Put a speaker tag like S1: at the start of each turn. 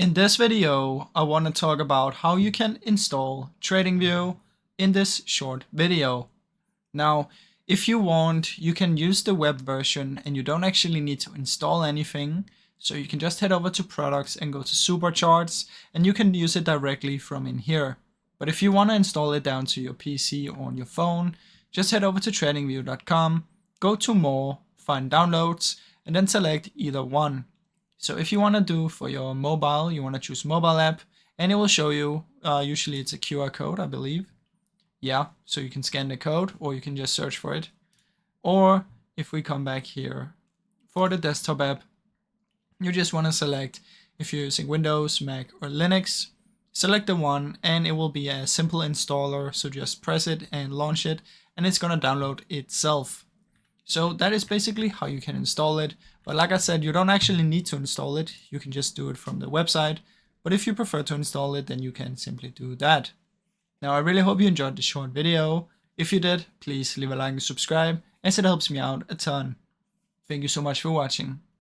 S1: In this video, I want to talk about how you can install TradingView in this short video. Now, if you want, you can use the web version and you don't actually need to install anything. So you can just head over to products and go to supercharts and you can use it directly from in here. But if you want to install it down to your PC or on your phone, just head over to tradingview.com, go to more, find downloads, and then select either one. So if you want to do for your mobile, you want to choose mobile app and it will show you, usually it's a QR code, I believe. Yeah, so you can scan the code or you can just search for it. Or if we come back here for the desktop app, you just want to select if you're using Windows, Mac, or Linux, select the one and it will be a simple installer. So just press it and launch it and it's going to download itself. So that is basically how you can install it. But like I said, you don't actually need to install it. You can just do it from the website. But if you prefer to install it, then you can simply do that. Now, I really hope you enjoyed this short video. If you did, please leave a like and subscribe, as it helps me out a ton. Thank you so much for watching.